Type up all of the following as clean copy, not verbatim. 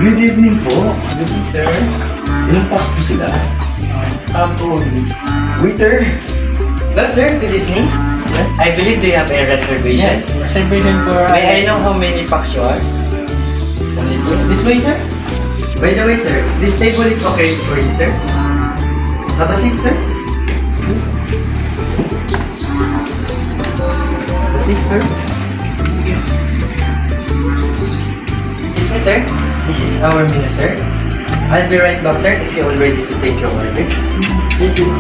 Good evening po. Good evening, sir. Ilang packs po sila? Two only. Waiter! Hello, sir. Good evening. I believe they have a reservation. Yes, reservation for... May I know how many packs you are? Only two. This way, sir. By the way, sir, this table is okay for you, sir. Have a seat, sir. Please. Have a seat, sir. Excuse me, sir. This is our menu, sir. I'll be right back, sir, if you're all ready to take your order. Thank you.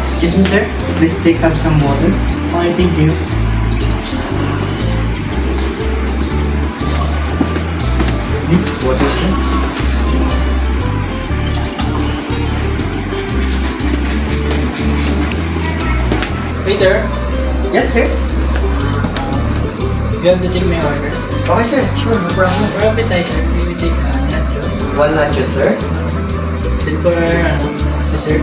Excuse me, sir. Please take up some water. Okay, thank you. This water, sir. Waiter, Yes, sir. you have to take my order. Okay, sir. Sure, no problem. For appetizer, we will take nacho. One nacho, sir. Then for dessert,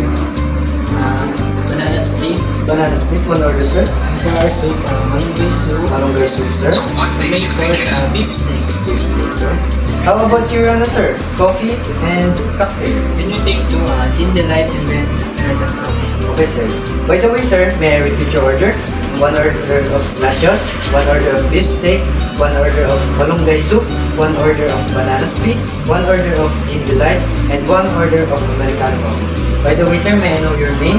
banana split. Banana split, one order, sir. And for our soup, malunggay soup. Malunggay soup, sir. Main course, beef steak. Beef steak, sir. How about your, sir? Coffee and cocktail. Then we take two gin delight and then red and coffee. Okay, sir. By the way, sir, may I repeat your order? One order of nachos, one order of beef steak, one order of malunggay soup, one order of banana split, one order of gin delight, and one order of Americano coffee. By the way, sir, may I know your name?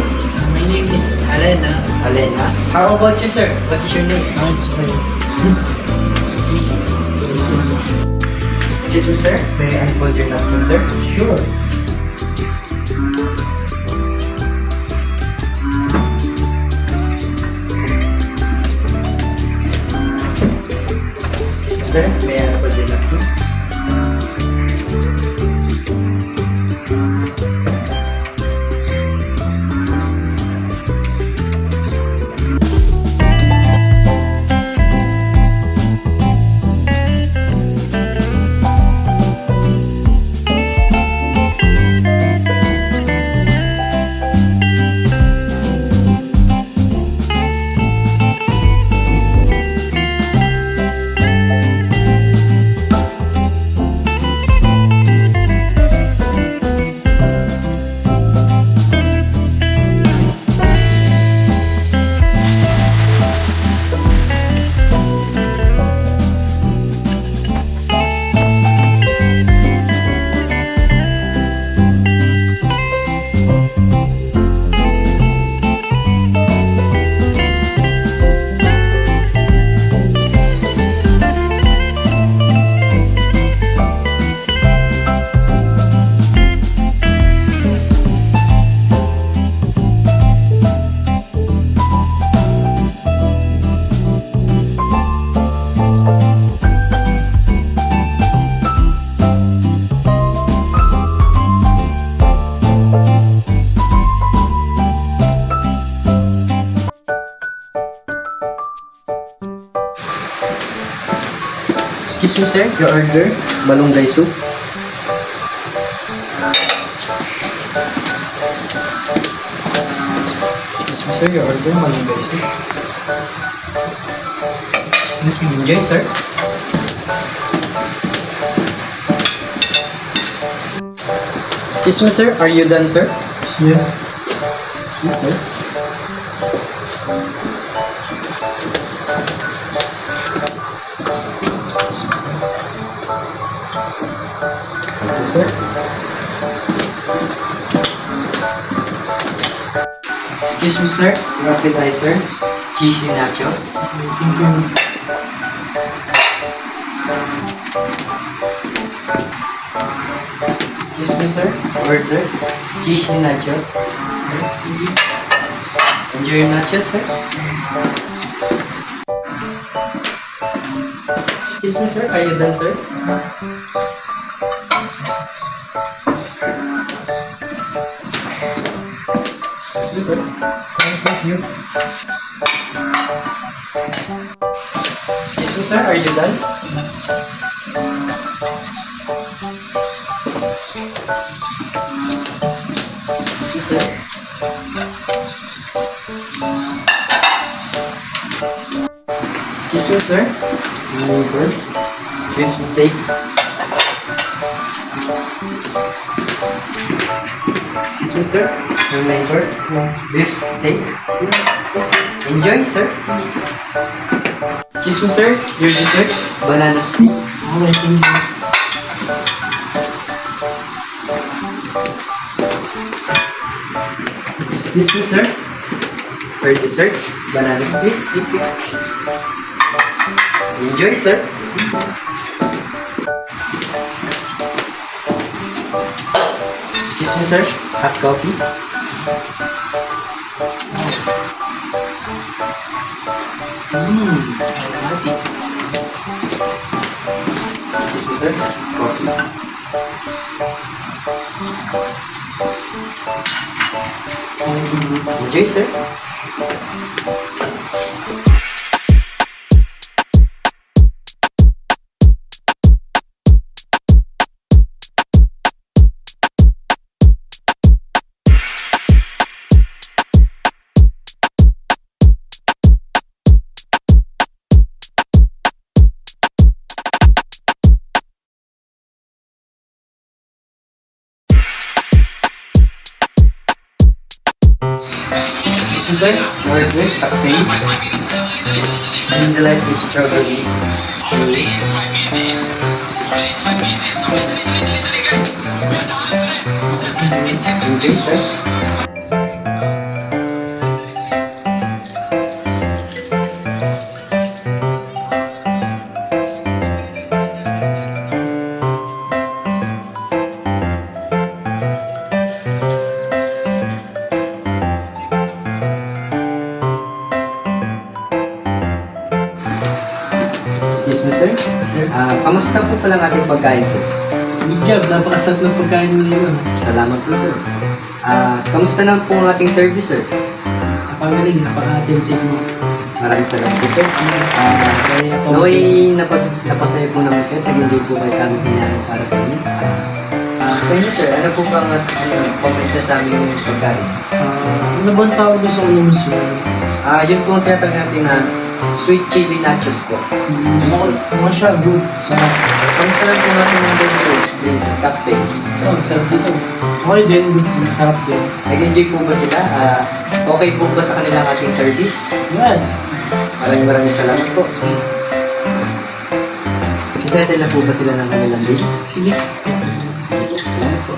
My name is Alena. Alena. How about you, sir? What is your name? It's my... Excuse me, sir. May I unfold your napkin, sir? Sure. Excuse me, sir. May I unfold your napkin? Excuse me, sir. Your order? Malunggay soup. Excuse me, sir. Your order? Malunggay soup. Enjoy, sir. Excuse me, sir. Are you done, sir? Yes. Yes, sir. Thank you, sir. Excuse me, sir. Your appetizer, cheesy nachos. Thank you. Excuse me, sir. Order, cheesy nachos. Enjoy your nachos, sir. Excuse me, sir. Are you done, sir? Excuse me, sir. Thank you. Excuse me, sir. Are you done? Excuse me, sir. Excuse me, sir. Main course. Beef steak. Excuse me, sir. Your main course. Beef steak. Enjoy, sir. Excuse me, sir. Your dessert. Banana split. Okay, thank you. Excuse me, sir. For dessert. Banana split. Enjoy, sir. Excuse me, sir. Hot coffee. Aromatic. Excuse me, sir. Coffee. Enjoy, sir. Excuse me, sir. Order cocktail. Gin delight with strawberry. Enjoy, sir. Excuse me, sir. Kamusta po pala ang ating pagkain, sir? Good job, napakasarap ng pagkain mo ngayon. Salamat po, sir. Kamusta na po ang ating service, sir? Napagaling, napaka-tempting mo. Maraming salamat po, sir. Kaya ako, Naway, napasaya po naman kayo. Nag-enjoy po kayo sa aming pinyahan para sa inyo. Sa inyo, sir, ano po ba ang comment na sa aming pagkain? ano ba ang tawag doon sa ulam mo, sir? Yun po ang tinatawag natin na sweet chili nachos po. Mga siya, good. Sarap. Kamusta lang po natin ng beverages, drinks, cocktails? Oh, sarap dito. Okay din, good. Masarap din. Nag-enjoy po ba sila? Okay po ba sa kanilang ating service? Yes. Maraming salamat po. Sisettle na po ba sila ng kanilang bill? Sige. Salamat po.